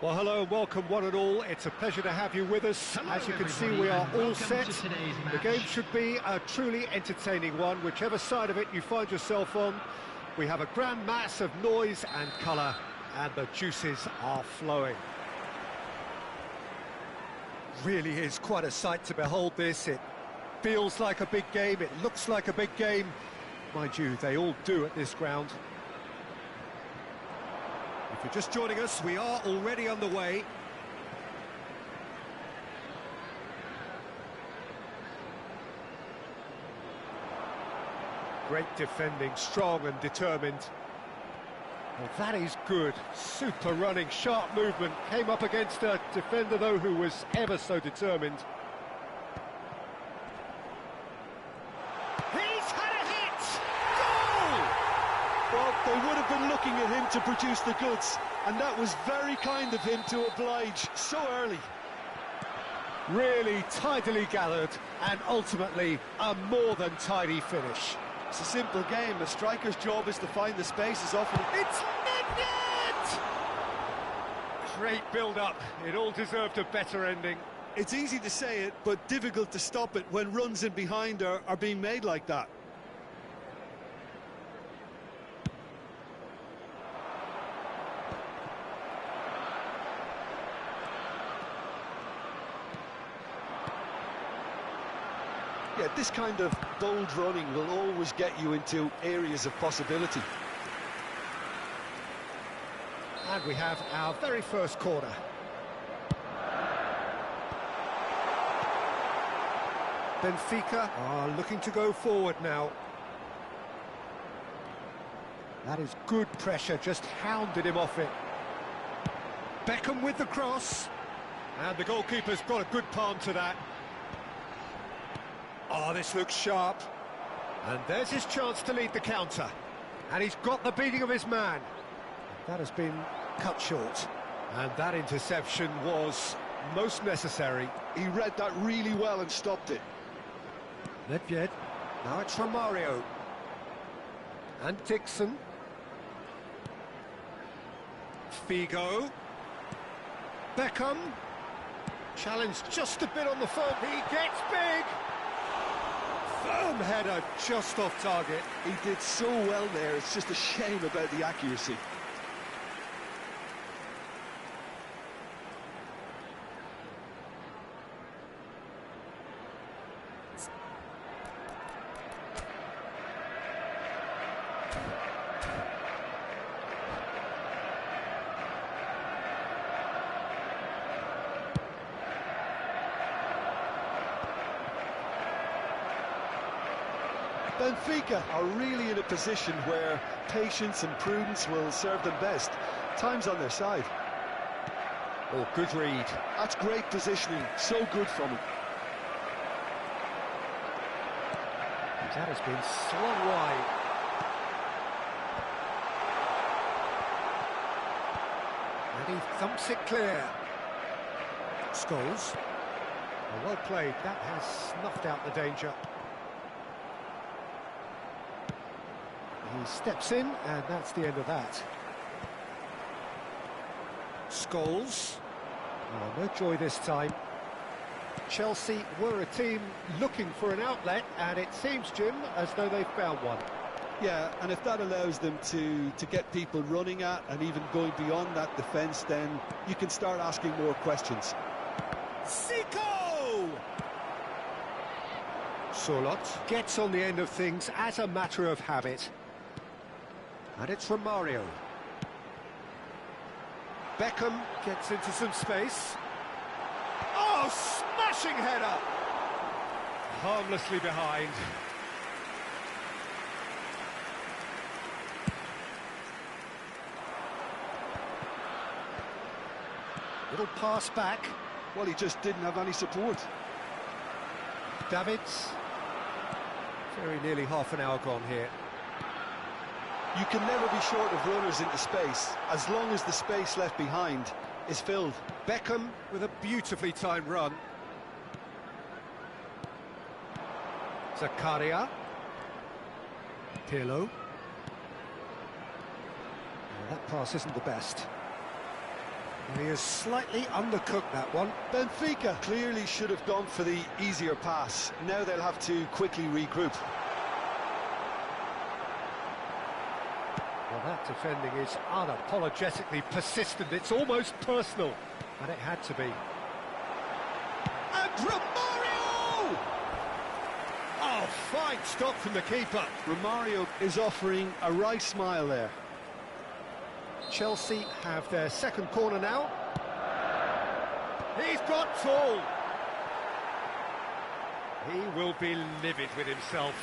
Well, hello and welcome one and all. It's a pleasure to have you with us. Hello, As you can see, everybody, we are and all welcome set. to today's The match. game should be a truly entertaining one, whichever side of it you find yourself on. We have a grand mass of noise and colour, and the juices are flowing. Really is quite a sight to behold this. It feels like a big game, it looks like a big game. Mind you, they all do at this ground. If you're just joining us, we are already underway. Great defending, strong and determined. Well, that is good. Super running, sharp movement. Came up against a defender, though, who was ever so determined. He's had a hit! Goal! Well, they would have been looking at him to produce the goods, and that was very kind of him to oblige so early. Really tidily gathered, and ultimately a more than tidy finish. It's a simple game. A striker's job is to find the spaces often. It's ended! Great build-up. It all deserved a better ending. It's easy to say it, but difficult to stop it when runs in behind are being made like that. Yeah, this kind of bold running will always get you into areas of possibility. And we have our very first corner. Benfica are looking to go forward now. That is good pressure, just hounded him off it. Beckham with the cross. And the goalkeeper's got a good palm to that. Oh, this looks sharp. And there's his chance to lead the counter. And he's got the beating of his man. That has been cut short. And that interception was most necessary. He read that really well and stopped it. Nedved. Now it's Romario. And Dixon. Figo. Beckham. Challenged just a bit on the foot. He gets big. Firm header just off target. He did so well there, it's just a shame about the accuracy. Benfica are really in a position where patience and prudence will serve them best. Time's on their side. Oh, good read. That's great positioning, so good from him. That has been slung wide. And he thumps it clear. Scholes. Well played. That has snuffed out the danger. He steps in, and that's the end of that. Scholes. Oh, no joy this time. Chelsea were a team looking for an outlet, and it seems, Jim, as though they've found one. Yeah, and if that allows them to get people running at and even going beyond that defence, then you can start asking more questions. Zico! Sorloth gets on the end of things as a matter of habit. And it's Romario. Beckham gets into some space. Oh, smashing header! Harmlessly behind. Little pass back. Well, he just didn't have any support. Davids. Very nearly half an hour gone here. You can never be short of runners into space, as long as the space left behind is filled. Beckham with a beautifully timed run. Zakaria. Pirlo. That pass isn't the best. And he has slightly undercooked that one. Benfica clearly should have gone for the easier pass. Now they'll have to quickly regroup. Well, that defending is unapologetically persistent. It's almost personal, and it had to be. And Romario! Oh, fine stop from the keeper. Romario is offering a wry smile there. Chelsea have their second corner now. He's got full. He will be livid with himself.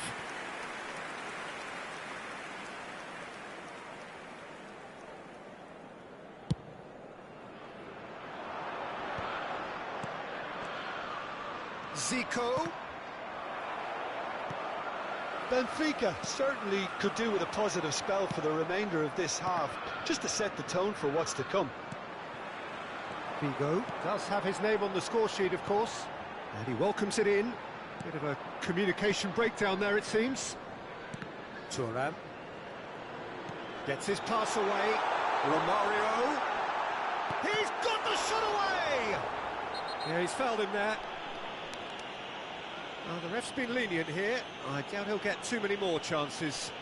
Zico. Benfica certainly could do with a positive spell for the remainder of this half, just to set the tone for what's to come. Figo does have his name on the score sheet, of course, and he welcomes it in. Bit of a communication breakdown there, it seems. Thuram gets his pass away. Romario. He's got the shot away! Yeah, he's fouled him there. The ref's been lenient here. I doubt he'll get too many more chances.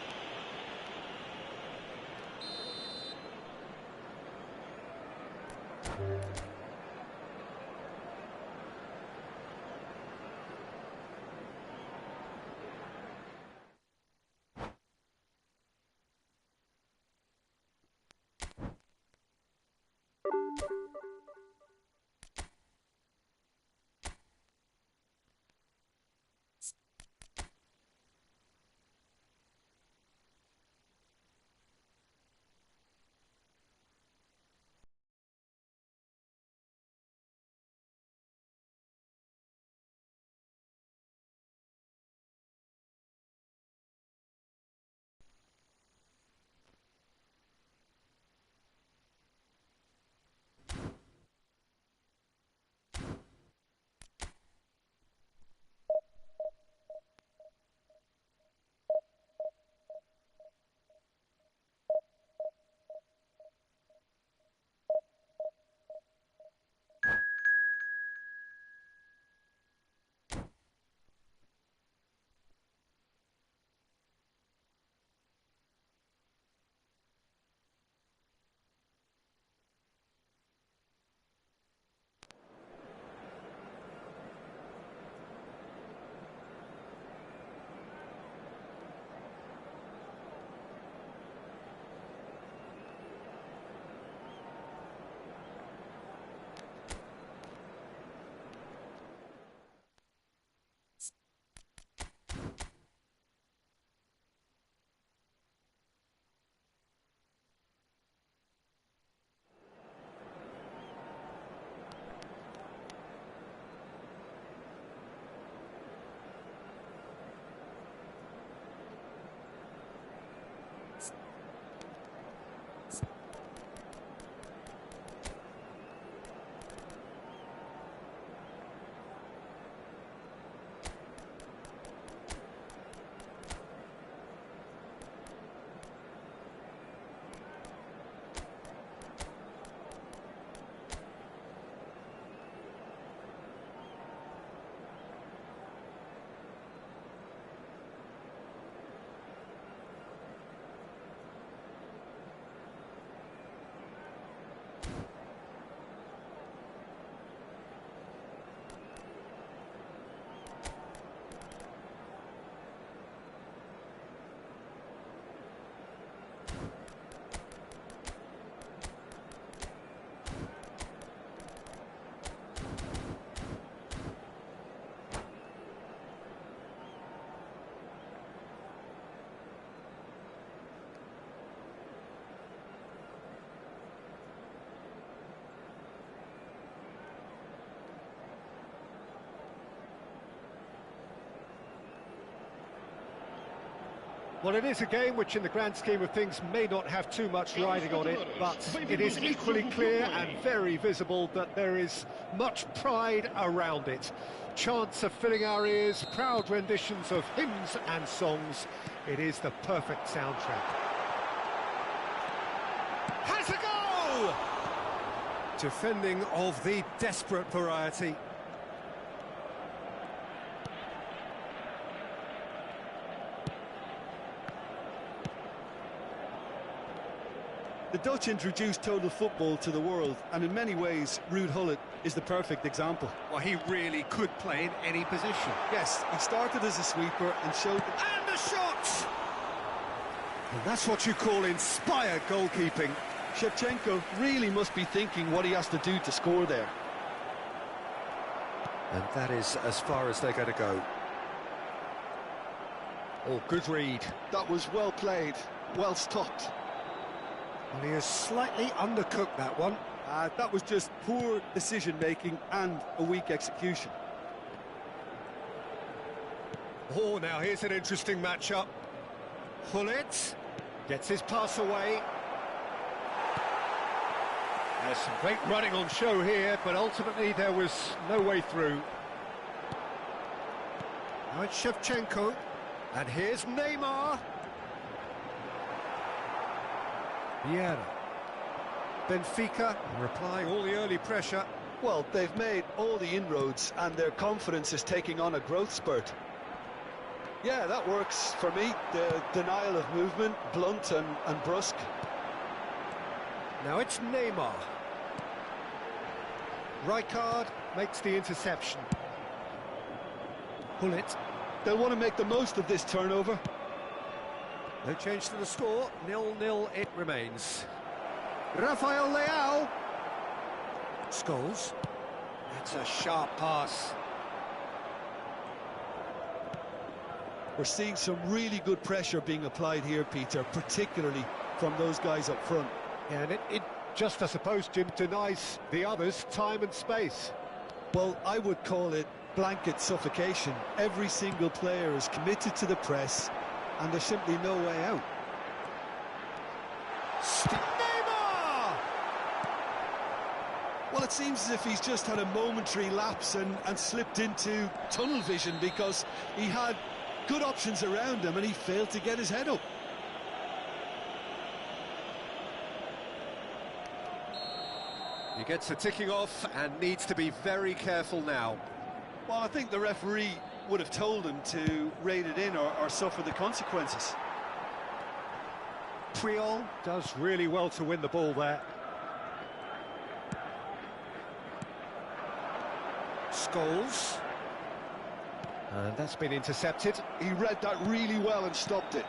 Well, it is a game which in the grand scheme of things may not have too much riding on it, but it is equally clear and very visible that there is much pride around it. Chants are filling our ears, proud renditions of hymns and songs. It is the perfect soundtrack. Has a go! Defending of the desperate variety. The Dutch introduced total football to the world, and in many ways, Ruud Gullit is the perfect example. Well, he really could play in any position. Yes, he started as a sweeper and showed... And the shot! And that's what you call inspired goalkeeping. Shevchenko really must be thinking what he has to do to score there. And that is as far as they're going to go. Oh, good read. That was well played, well stopped. Well, he has slightly undercooked that one. That was just poor decision-making and a weak execution. Oh, now here's an interesting matchup. Gullit gets his pass away. There's some great running on show here, but ultimately there was no way through. Now it's Shevchenko, and here's Neymar. Vieira. Benfica replying all the early pressure. Well, they've made all the inroads and their confidence is taking on a growth spurt. Yeah, that works for me. The denial of movement, blunt and brusque. Now it's Neymar. Rijkaard makes the interception. Gullit. They'll want to make the most of this turnover. No change to the score, 0-0 it remains. Rafael Leao. Scholes. That's a sharp pass. We're seeing some really good pressure being applied here, Peter, particularly from those guys up front. Yeah, and it just, I suppose, Jim, denies the others time and space. Well, I would call it blanket suffocation. Every single player is committed to the press, and there's simply no way out. Neymar! Well, it seems as if he's just had a momentary lapse and slipped into tunnel vision, because he had good options around him and he failed to get his head up. He gets a ticking off and needs to be very careful now. Well, I think the referee would have told him to rein it in or suffer the consequences. Puyol does really well to win the ball there. Scholes. And that's been intercepted. He read that really well and stopped it.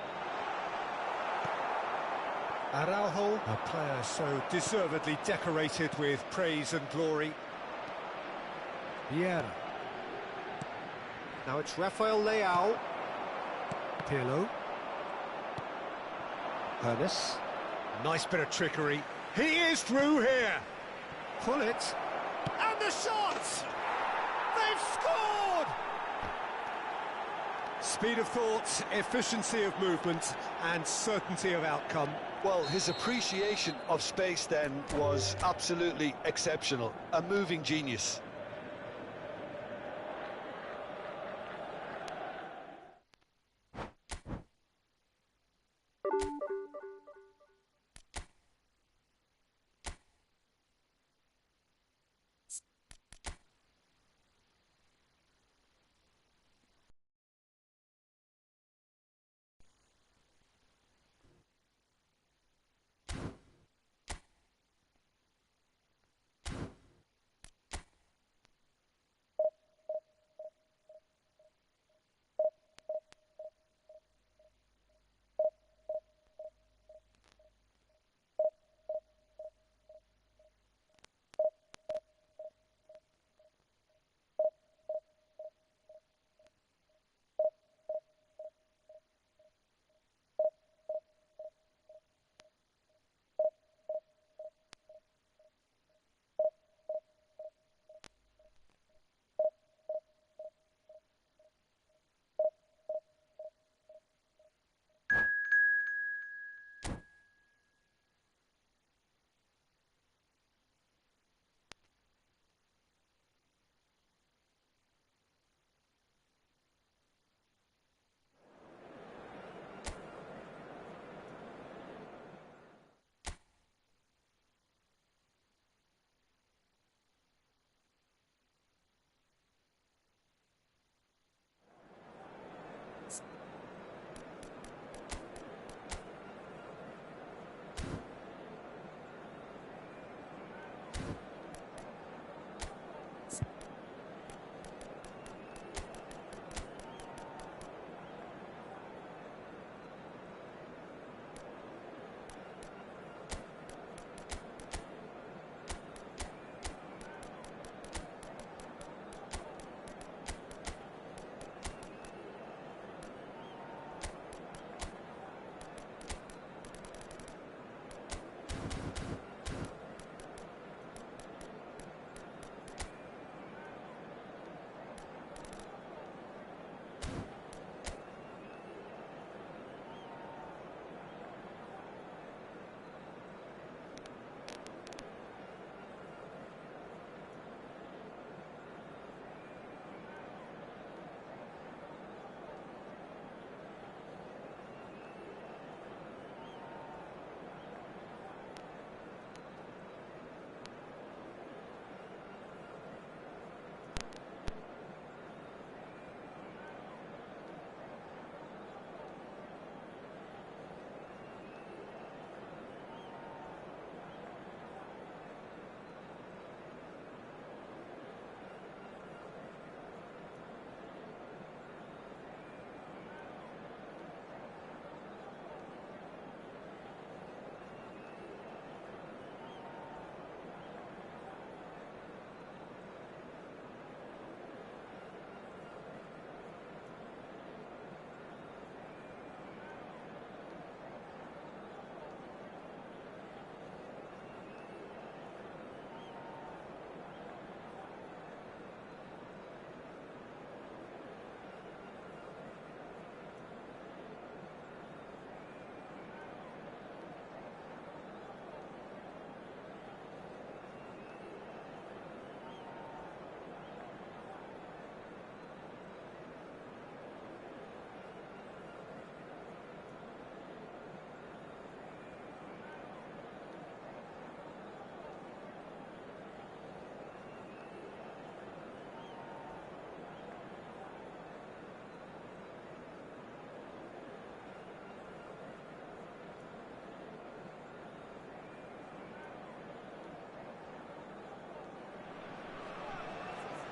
Araujo, a player so deservedly decorated with praise and glory. Vieira. Now it's Rafael Leao. Pirlo. Ernest. Nice bit of trickery. He is through here. Gullit. And the shot! They've scored! Speed of thought, efficiency of movement, and certainty of outcome. Well, his appreciation of space then was absolutely exceptional. A moving genius.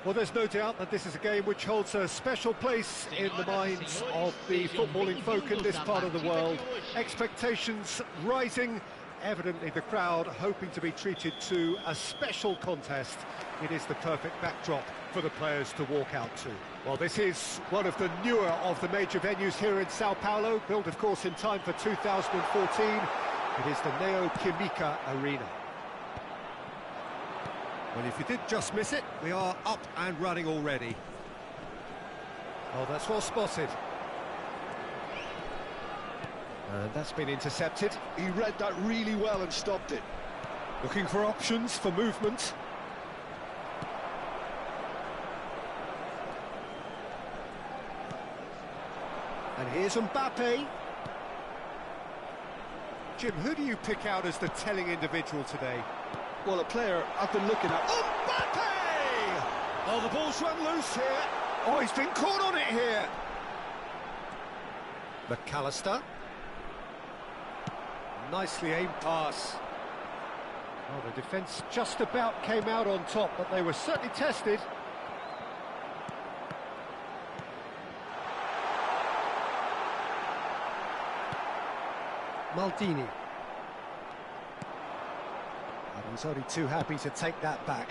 Well, there's no doubt that this is a game which holds a special place in the minds of the footballing folk in this part of the world. Expectations rising, evidently the crowd hoping to be treated to a special contest. It is the perfect backdrop for the players to walk out to. Well, this is one of the newer of the major venues here in Sao Paulo, built of course in time for 2014. It is the Neo Química Arena. Well, if you did just miss it, we are up and running already. Oh, that's well spotted. And that's been intercepted. He read that really well and stopped it. Looking for options for movement. And here's Mbappe. Jim, who do you pick out as the telling individual today? Well, a player I've been looking at... Mbappe! Oh, the ball's run loose here. Oh, he's been caught on it here. McAllister. Nicely aimed pass. Oh, the defence just about came out on top, but they were certainly tested. Maldini. And he's only too happy to take that back.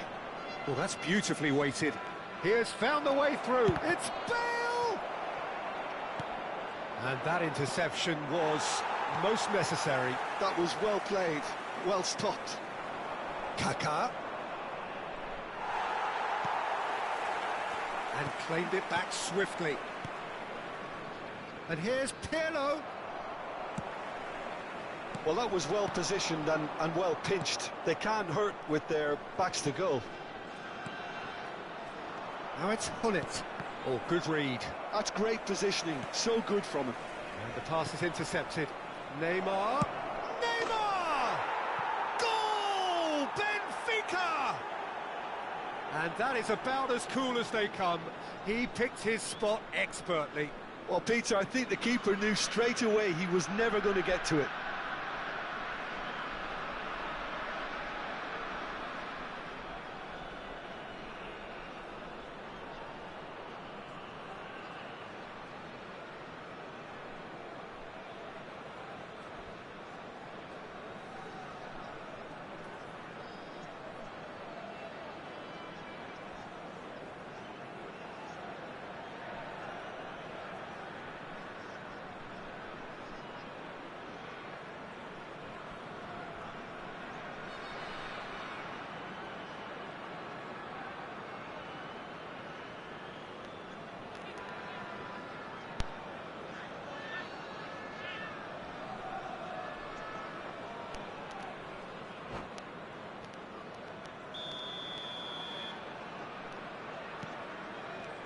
Well, that's beautifully weighted. He has found the way through. It's Bale! And that interception was most necessary. That was well played, well stopped. Kaká. And claimed it back swiftly. And here's Pirlo. Well, that was well positioned and well pinched. They can't hurt with their backs to goal. Now it's Hullet. Oh, good read. That's great positioning, so good from him. And the pass is intercepted. Neymar. Neymar! Goal! Benfica! And that is about as cool as they come. He picked his spot expertly. Well, Peter, I think the keeper knew straight away he was never going to get to it.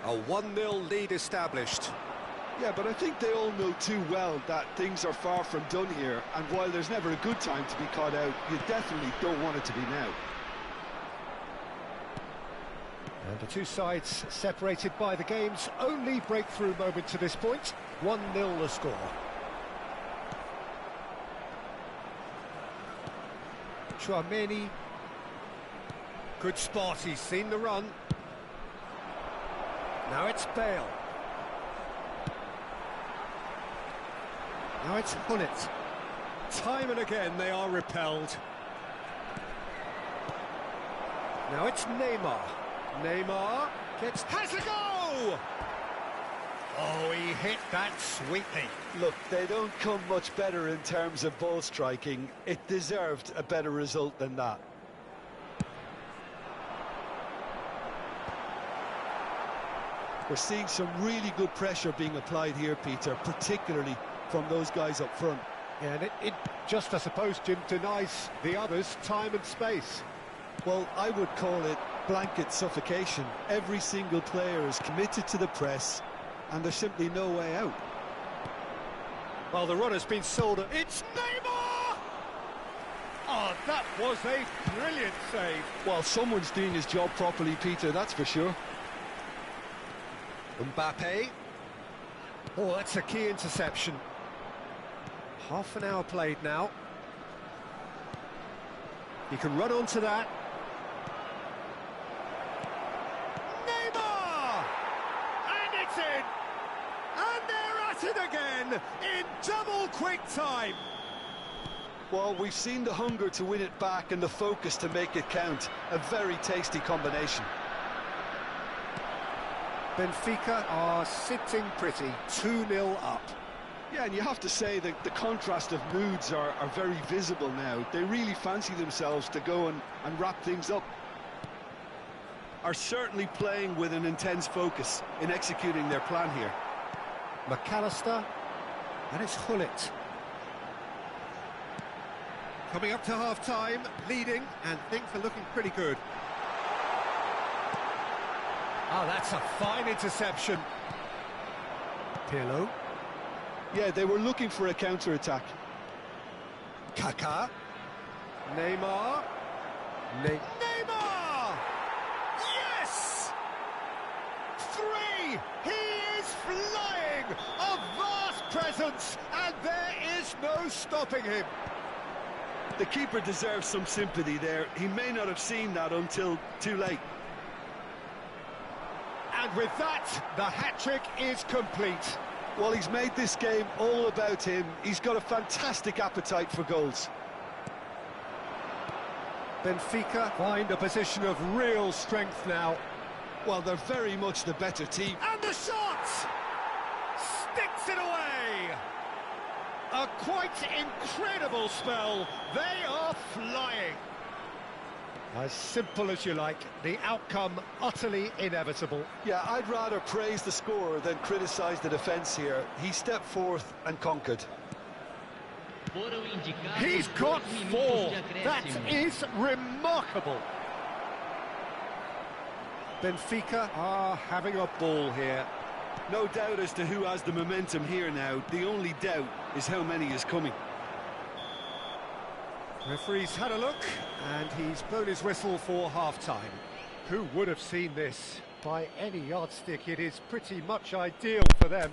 A 1-0 lead established. Yeah, but I think they all know too well that things are far from done here, and while there's never a good time to be caught out, you definitely don't want it to be now. And the two sides separated by the game's only breakthrough moment to this point. 1-0 the score. Tchouaméni. Good spot, he's seen the run. Now it's Bale. Now it's Hullet. Time and again they are repelled. Now it's Neymar. Neymar has a go! Oh, he hit that sweetly. Look, they don't come much better in terms of ball striking. It deserved a better result than that. We're seeing some really good pressure being applied here, Peter, particularly from those guys up front. Yeah, and it just, I suppose, Jim, denies the others time and space. Well, I would call it blanket suffocation. Every single player is committed to the press, and there's simply no way out. Well, the run has been sold. It's Neymar! Oh, that was a brilliant save. Well, someone's doing his job properly, Peter, that's for sure. Mbappe. Oh, that's a key interception. Half an hour played now. He can run onto that. again in double quick time. Well, we've seen the hunger to win it back and the focus to make it count. A very tasty combination. Benfica are sitting pretty, 2-0 up. Yeah, and you have to say that the contrast of moods are very visible now. They really fancy themselves to go and wrap things up. Are certainly playing with an intense focus in executing their plan here. McAllister, and it's Hullet. Coming up to half-time, leading, and things are looking pretty good. Oh, that's a fine interception. Pirlo. Yeah, they were looking for a counter-attack. Kaká. Neymar. Neymar! Yes! 3! He is flying! A vast presence, and there is no stopping him. The keeper deserves some sympathy there. He may not have seen that until too late. And with that, the hat-trick is complete. Well, he's made this game all about him. He's got a fantastic appetite for goals. Benfica find a position of real strength now. Well, they're very much the better team. And the shot! Sticks it away! A quite incredible spell. They are flying. As simple as you like, the outcome utterly inevitable. Yeah, I'd rather praise the scorer than criticise the defence here. He stepped forth and conquered. He's got 4. That is remarkable. Benfica are having a ball here. No doubt as to who has the momentum here now. The only doubt is how many is coming. Referee's had a look, and he's blown his whistle for half-time. Who would have seen this? By any yardstick, it is pretty much ideal for them.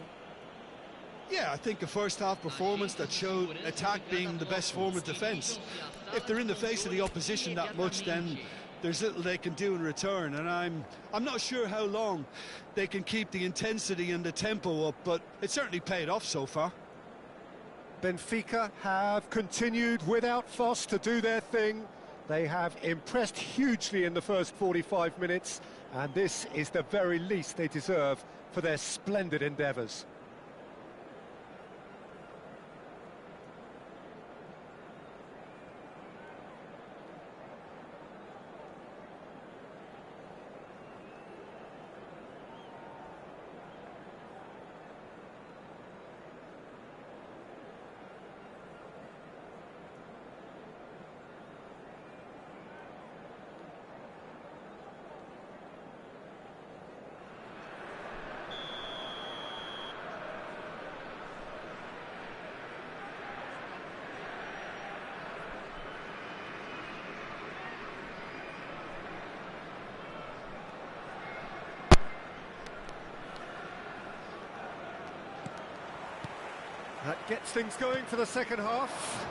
Yeah, I think a first-half performance that showed attack being the best form of defence. If they're in the face of the opposition that much, then there's little they can do in return, and I'm not sure how long they can keep the intensity and the tempo up, but it certainly paid off so far. Benfica have continued without fuss to do their thing. They have impressed hugely in the first 45 minutes, and this is the very least they deserve for their splendid endeavours. That gets things going for the second half.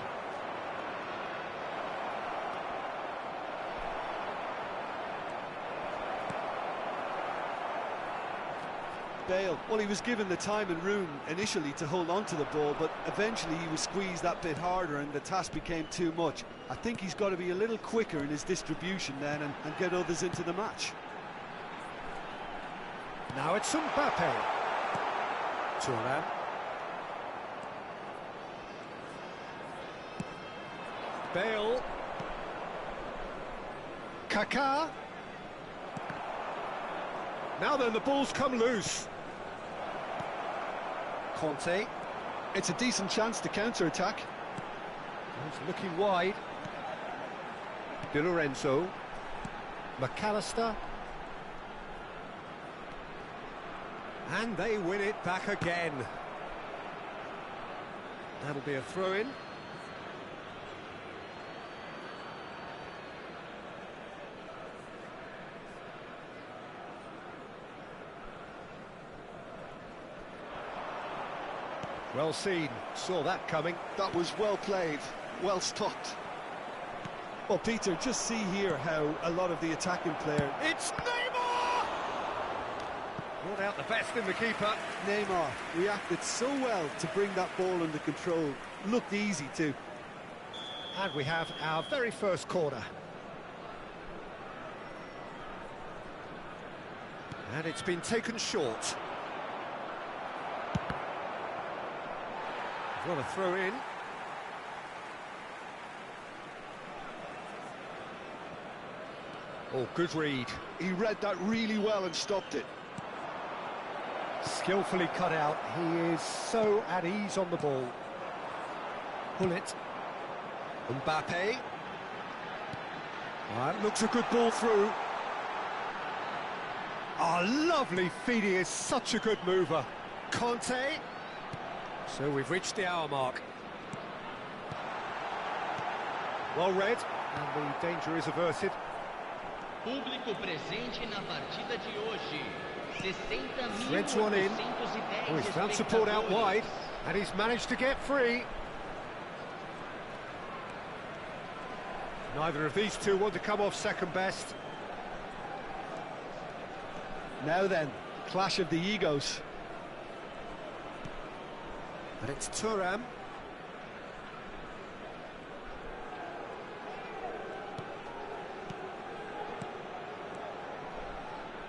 Bale, well, he was given the time and room initially to hold on to the ball, but eventually he was squeezed that bit harder and the task became too much. I think he's got to be a little quicker in his distribution then and get others into the match. Now it's Mbappe. Thuram. Bale. Kaká. Now then, the ball's come loose. Conte. It's a decent chance to counter-attack. He's looking wide. Di Lorenzo. McAllister. And they win it back again. That'll be a throw-in. Well seen, saw that coming. That was well played, well stopped. Well, Peter, just see here how a lot of the attacking players... It's Neymar! Brought out the best in the keeper. Neymar reacted so well to bring that ball under control. Looked easy too. And we have our very first corner. And it's been taken short. What a throw in. Oh, good read. He read that really well and stopped it. Skillfully cut out. He is so at ease on the ball. Gullit. Mbappe. That looks a good ball through. Oh, lovely feed. He is such a good mover. Conte. So we've reached the hour mark. Well read, and the danger is averted. Público presente na partida de hoje. Threads one in. Oh, he's found support out wide, and he's managed to get free. Neither of these two want to come off second best. Now then, clash of the egos. And it's Thuram.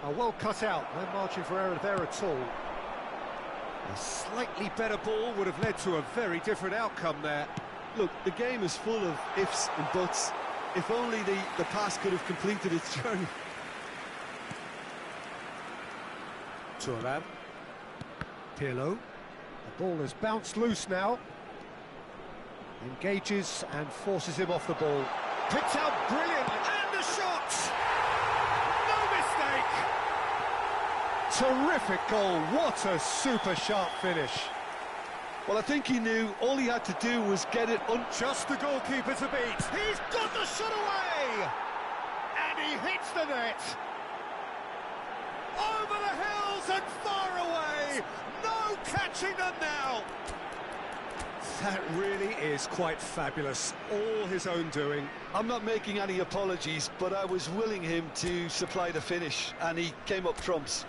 Oh, well cut out, no margin for error there at all. A slightly better ball would have led to a very different outcome there. Look, the game is full of ifs and buts. If only the pass could have completed its journey. Thuram. Pirlo. The ball has bounced loose now. Engages and forces him off the ball. Picked out brilliantly. And the shot! No mistake! Terrific goal. What a super sharp finish. Well, I think he knew all he had to do was get it on. Just the goalkeeper to beat. He's got the shot away! And he hits the net. Over the hills and far away. No catching them now. That really is quite fabulous. All his own doing. I'm not making any apologies, but I was willing him to supply the finish, and he came up trumps.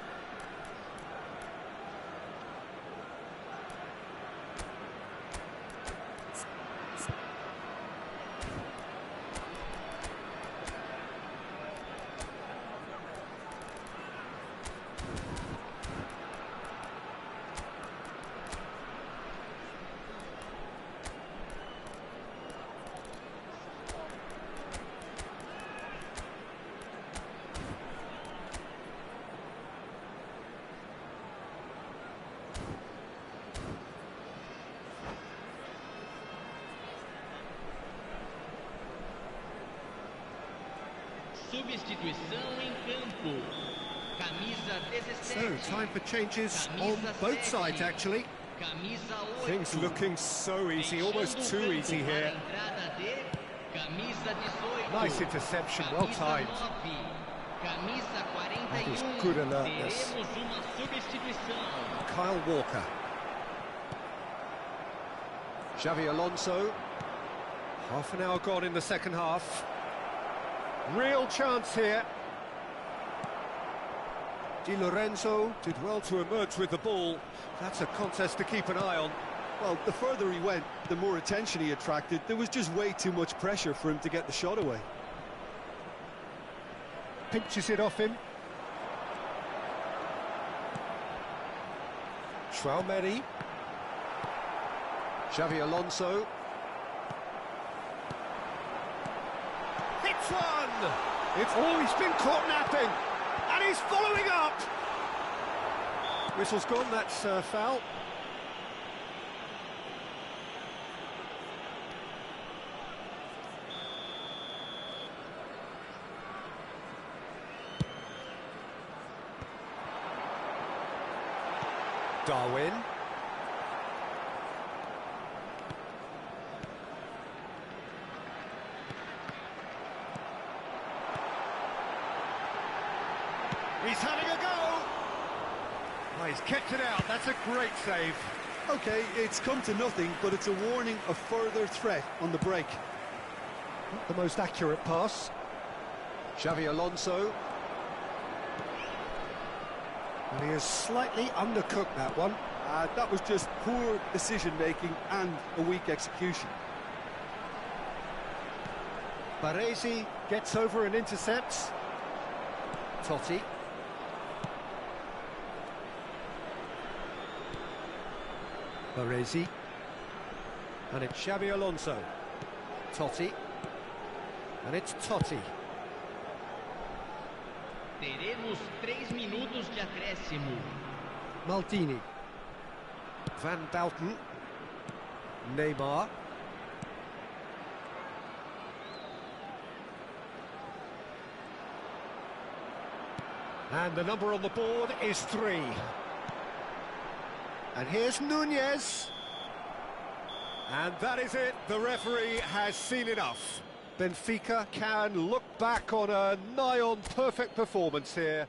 Substituição em campo. Camisa 17. So, time for changes on both sides, actually. Camisa 8. Things looking so easy, almost too easy here. Camisa 18. Nice interception, well timed. Camisa 41. That is good alertness. Teremos uma substituição. Kyle Walker. Xavi Alonso. Half an hour gone in the second half. Real chance here. Di Lorenzo did well to emerge with the ball. That's a contest to keep an eye on. Well, the further he went, the more attention he attracted. There was just way too much pressure for him to get the shot away. Pinches it off him. Traumeri. Xavi Alonso. Hits one! He's been caught napping, and he's following up! Whistle's gone, that's foul. Darwin. He's having a go! Oh, he's kept it out, that's a great save. Okay, it's come to nothing, but it's a warning of further threat on the break. Not the most accurate pass. Xavi Alonso. And he has slightly undercooked that one. That was just poor decision-making and a weak execution. Baresi gets over and intercepts. Totti. Baresi. And it's Xabi Alonso. Totti. And it's Totti. Teremos 3 minutos de acréscimo. Maldini. Van Dalton. Neymar. And the number on the board is 3. And here's Nunez. And that is it. The referee has seen enough. Benfica can look back on a nigh-on perfect performance here.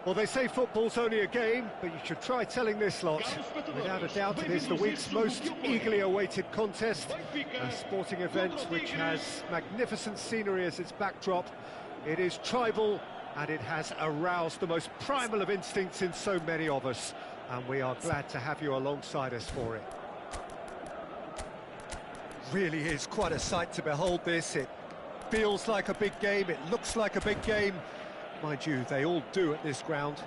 Well, they say football's only a game, but you should try telling this lot. Without a doubt, it is the week's most eagerly awaited contest, a sporting event which has magnificent scenery as its backdrop. It is tribal, and it has aroused the most primal of instincts in so many of us, and we are glad to have you alongside us for it. Really is quite a sight to behold this. It feels like a big game, it looks like a big game. Mind you, they all do at this ground.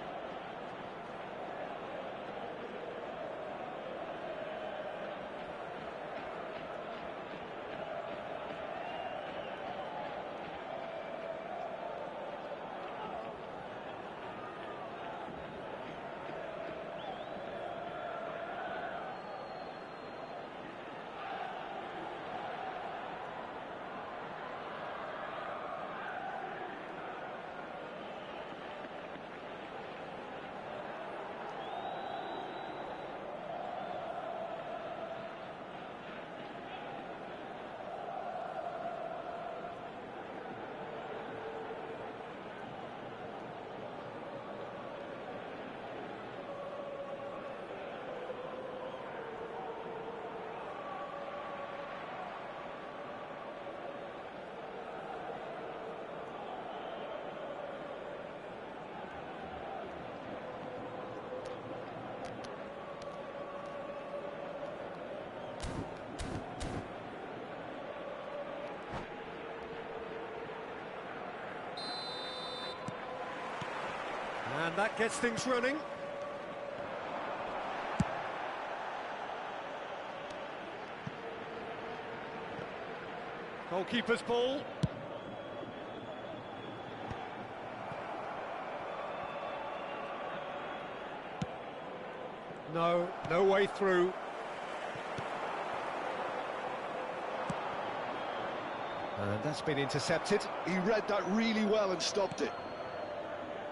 And that gets things running. Goalkeeper's ball. No way through. And that's been intercepted. He read that really well and stopped it.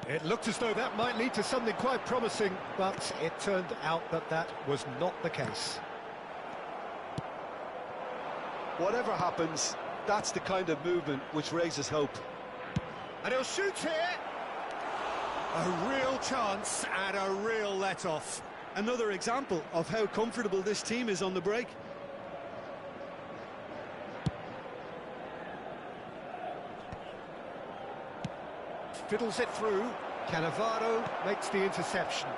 It looked as though that might lead to something quite promising, but it turned out that that was not the case. Whatever happens, that's the kind of movement which raises hope. And he'll shoot here. A real chance and a real let-off. Another example of how comfortable this team is on the break. Fiddles it through. Cannavaro makes the interception.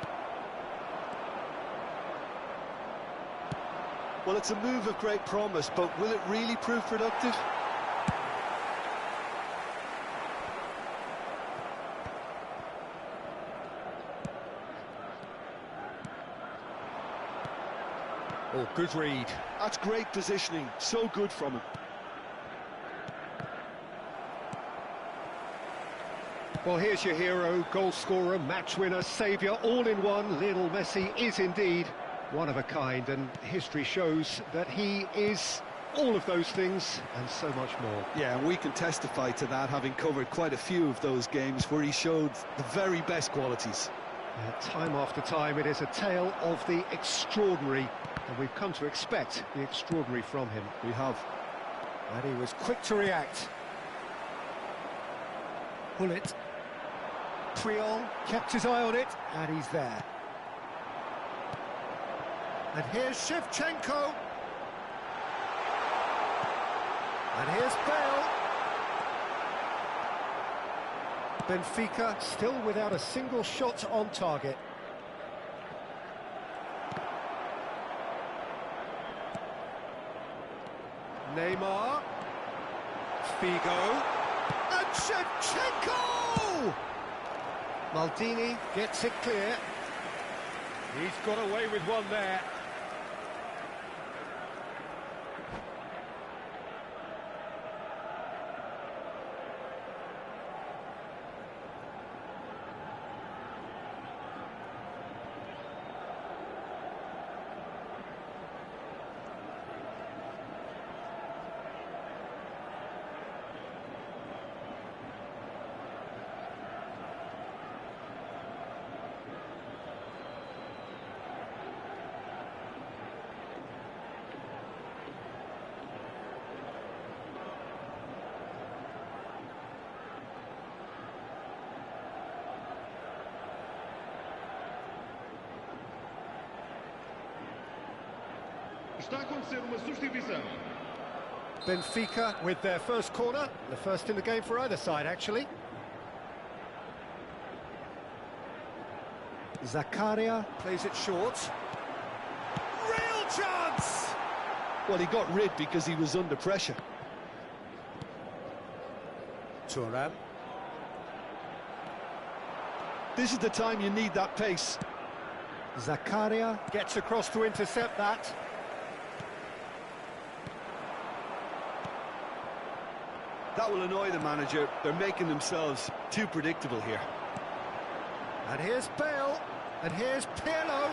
Well, it's a move of great promise, but will it really prove productive? Oh, good read. That's great positioning, so good from him. Well, here's your hero, goal scorer, match winner, saviour, all in one. Lionel Messi is indeed one of a kind, and history shows that he is all of those things and so much more. Yeah, and we can testify to that, having covered quite a few of those games where he showed the very best qualities. Time after time, it is a tale of the extraordinary, and we've come to expect the extraordinary from him. We have. And he was quick to react. Bullet. Puyol kept his eye on it, and he's there. And here's Shevchenko. And here's Bale. Benfica still without a single shot on target. Neymar. Figo. And Shevchenko! Maldini gets it clear. He's got away with one there. Está a acontecer uma substituição. Benfica with their first corner, the first in the game for either side, actually. Zakaria plays it short. Real chance! Well, he got rid because he was under pressure. Thuram. This is the time you need that pace. Zakaria gets across to intercept that. That will annoy the manager. They're making themselves too predictable here. And here's Bale, and here's Pirlo.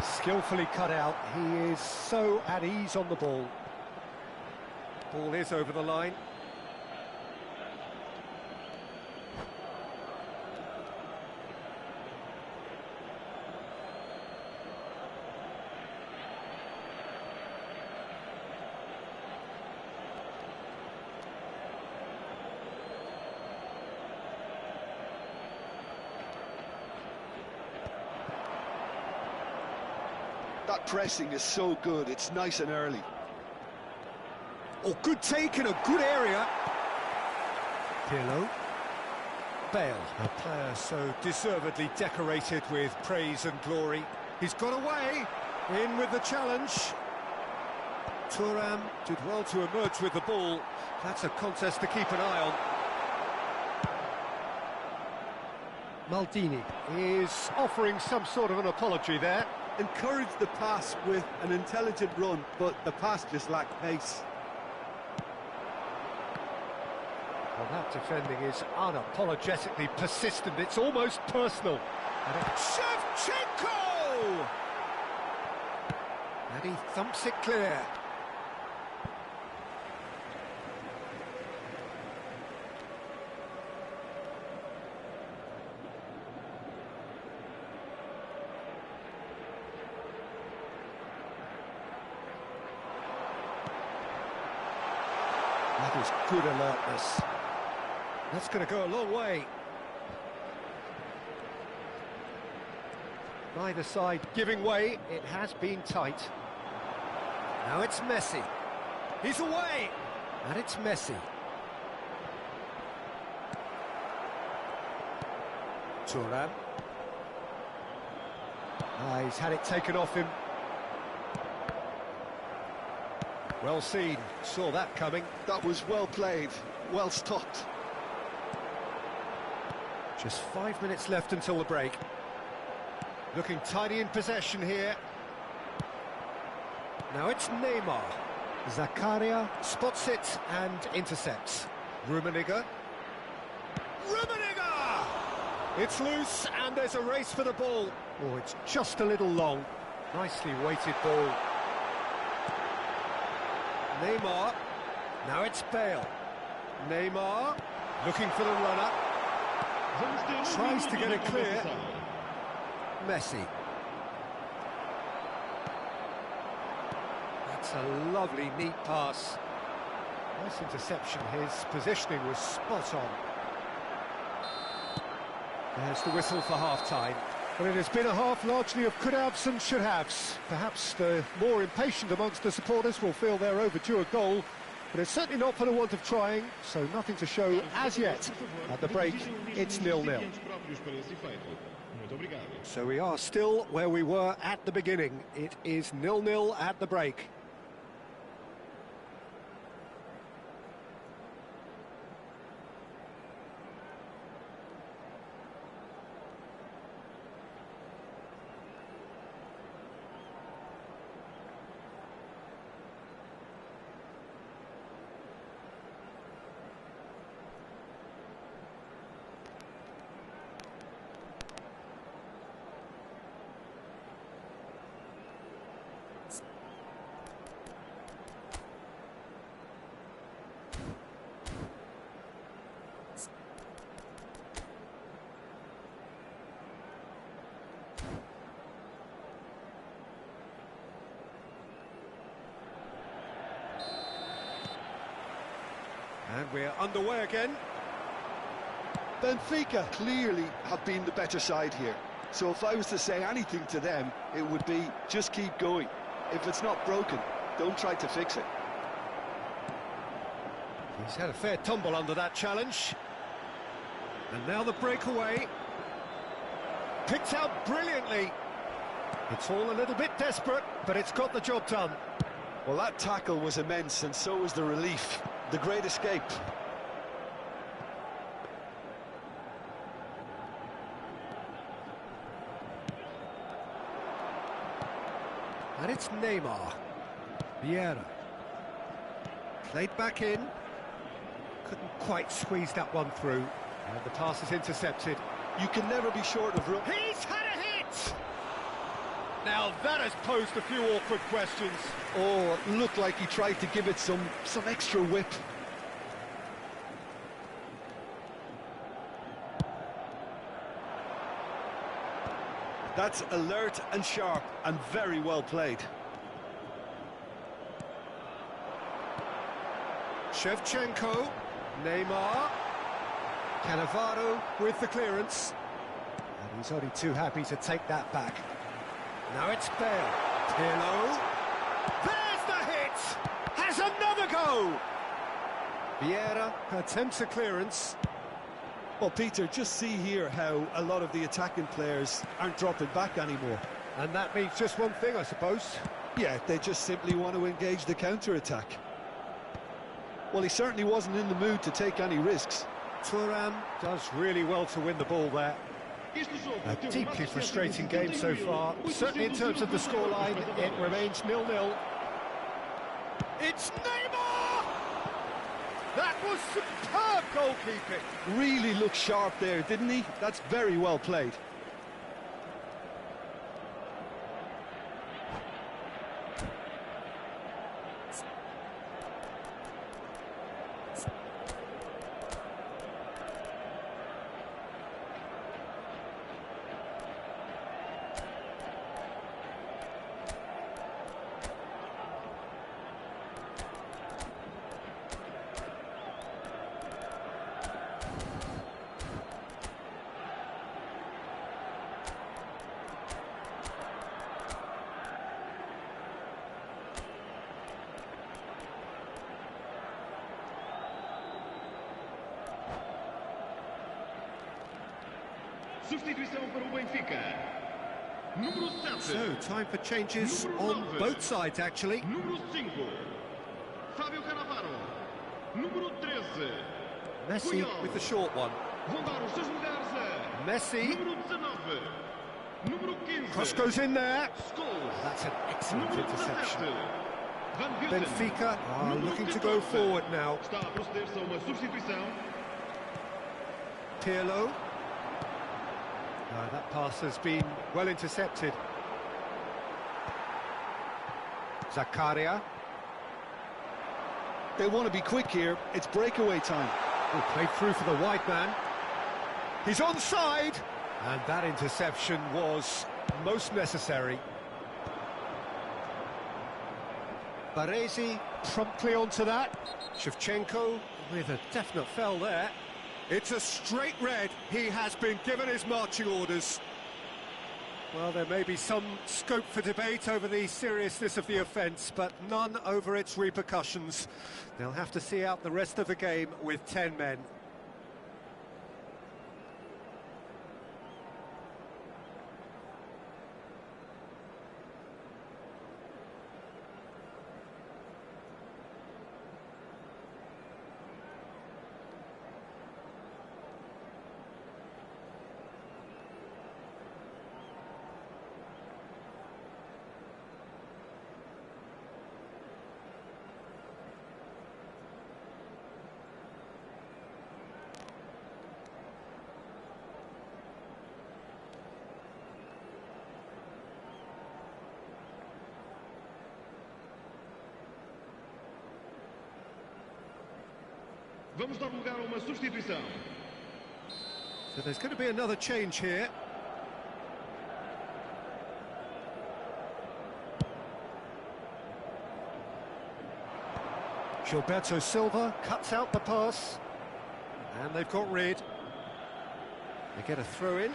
Skillfully cut out. He is so at ease on the ball. Ball is over the line. That pressing is so good, it's nice and early. Oh, good take in a good area. Pirlo. Bale, a player so deservedly decorated with praise and glory. He's got away, in with the challenge. Thuram did well to emerge with the ball. That's a contest to keep an eye on. Maldini is offering some sort of an apology there. Encouraged the pass with an intelligent run, but the pass just lacked pace. Well, that defending is unapologetically persistent. It's almost personal. And Shevchenko! And he thumps it clear. That is good alertness. That's going to go a long way. Neither side giving way. It has been tight. Now it's Messi. He's away. And it's Messi. Thuram. He's had it taken off him. Well seen, saw that coming. That was well played, well stopped. Just 5 minutes left until the break. Looking tidy in possession here. Now it's Neymar. Zakaria spots it and intercepts. Rummenigge. Rummenigge! It's loose and there's a race for the ball. Oh, it's just a little long. Nicely weighted ball. Neymar, now it's Bale. Neymar, looking for the runner. Tries to get it clear. Messi. That's a lovely, neat pass. Nice interception, his positioning was spot on. There's the whistle for half-time. Well, it has been a half largely of could-haves and should-haves. Perhaps the more impatient amongst the supporters will feel they're overdue a goal, but it's certainly not for the want of trying, so nothing to show as yet. At the break, it's 0-0. So we are still where we were at the beginning. It is 0-0 at the break. And we're underway again. Benfica clearly have been the better side here. So if I was to say anything to them, it would be just keep going. If it's not broken, Don't try to fix it. He's had a fair tumble under that challenge. And now the breakaway. Picked out brilliantly. It's all a little bit desperate, but it's got the job done. Well, that tackle was immense, and so was the relief. The great escape. And it's Neymar. Vieira. Played back in. Couldn't quite squeeze that one through. And the pass is intercepted. You can never be short of room. He's had a hit! Now that has posed a few awkward questions. Oh, it looked like he tried to give it some extra whip. That's alert and sharp and very well played. Shevchenko, Neymar, Cannavaro with the clearance. And he's only too happy to take that back. Now it's Bale. Pirlo. There's the hit! Has another go! Vieira attempts a clearance. Well, Peter, just see here how a lot of the attacking players aren't dropping back anymore. And that means just one thing, I suppose. Yeah, they just simply want to engage the counter-attack. Well, he certainly wasn't in the mood to take any risks. Thuram does really well to win the ball there. A deeply frustrating game so far. Certainly in terms of the scoreline, it remains 0-0. It's Neymar! That was superb goalkeeping. Really looked sharp there, didn't he? That's very well played. Substituição para o Benfica. Número 7. So, time for changes on both sides, actually. Número 5. Fábio Cannavaro. Número 13. Messi with the short one. Vão dar os seus lugares a Messi. Número 19. Número 15. Cross goes in there. Scholes. That's an excellent Número interception. 17. Van Wilten. Benfica are Número looking to go 14. forward now. Está a proceder-se a uma substituição. Pirlo. That pass has been well intercepted. Zakaria. They want to be quick here. It's breakaway time. Oh, played through for the wide man. He's onside! And that interception was most necessary. Baresi promptly onto that. Shevchenko with a definite foul there. It's a straight red. He has been given his marching orders. Well, there may be some scope for debate over the seriousness of the offence, but none over its repercussions. They'll have to see out the rest of the game with 10 men. Vamos dar lugar a uma substituição. So there's going to be another change here. Gilberto Silva cuts out the pass. And they've got rid. They get a throw in.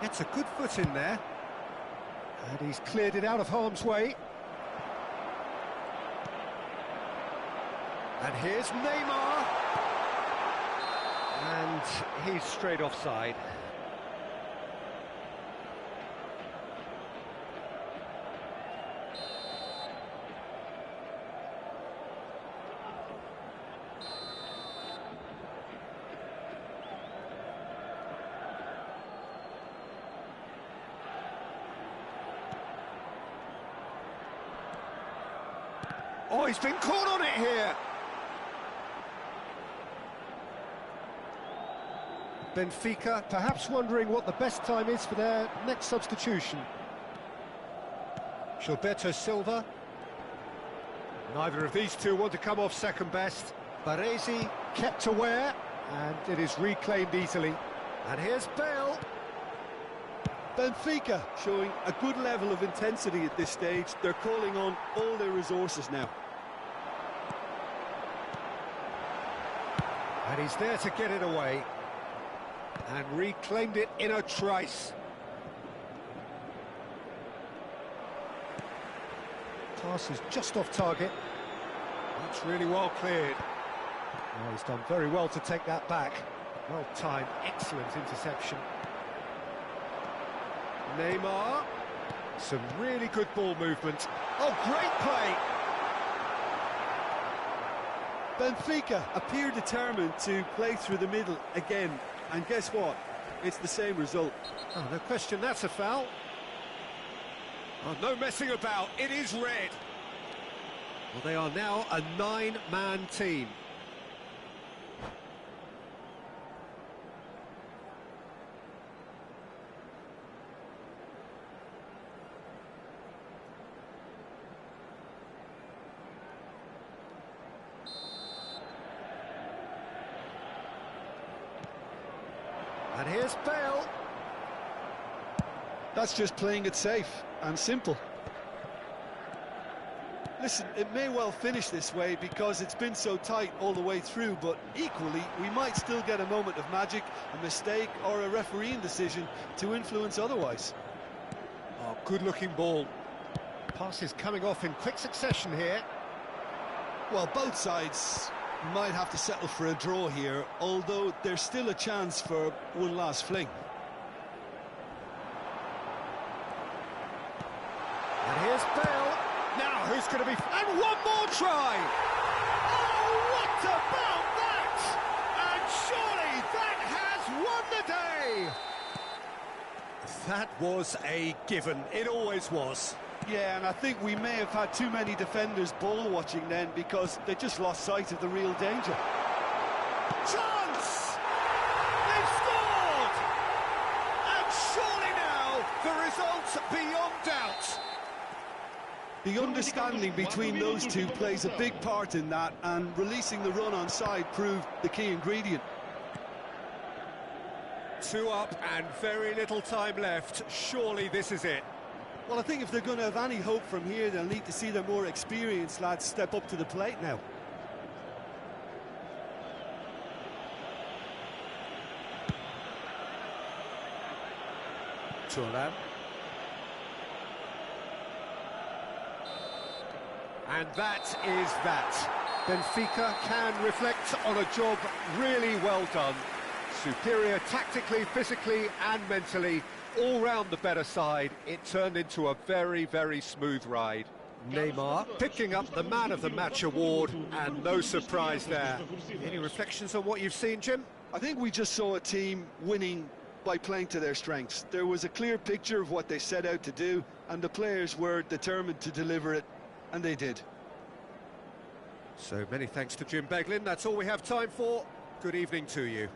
Gets a good foot in there. And he's cleared it out of harm's way. And here's Neymar. And he's straight offside. Oh, he's been caught on it here. Benfica perhaps wondering what the best time is for their next substitution. Gilberto Silva. Neither of these two want to come off second best. Baresi kept aware, and it is reclaimed easily. And here's Bale. Benfica showing a good level of intensity at this stage. They're calling on all their resources now. And he's there to get it away. And reclaimed it in a trice. Pass is just off target. That's really well cleared. Oh, he's done very well to take that back. Well timed, excellent interception. Neymar. Some really good ball movement. Oh, great play! Benfica appear determined to play through the middle again. And guess what? It's the same result. Oh, no question, that's a foul. Oh, no messing about, it is red. Well, they are now a 9-man team. And here's Bale. That's just playing it safe and simple. Listen, it may well finish this way because it's been so tight all the way through, but equally, we might still get a moment of magic, a mistake, or a refereeing decision to influence otherwise. Oh, good-looking ball. Pass is coming off in quick succession here. Well, both sides might have to settle for a draw here, although there's still a chance for one last fling. And here's Bale. Now, who's going to be... And one more try! Oh, what about that? And surely that has won the day! That was a given. It always was. Yeah, and I think we may have had too many defenders ball watching then because they just lost sight of the real danger. Chance! They've scored! And surely now the result's beyond doubt. The understanding between those two plays a big part in that, and releasing the run on side proved the key ingredient. 2 up and very little time left. Surely this is it. Well, I think if they're going to have any hope from here, they'll need to see their more experienced lads step up to the plate now. Thuram. And that is that. Benfica can reflect on a job really well done. Superior tactically, physically and mentally. All round the better side, it turned into a very, very smooth ride. Neymar picking up the Man of the Match award, and no surprise there. Any reflections on what you've seen, Jim? I think we just saw a team winning by playing to their strengths. There was a clear picture of what they set out to do, and the players were determined to deliver it, and they did. So many thanks to Jim Beglin. That's all we have time for. Good evening to you.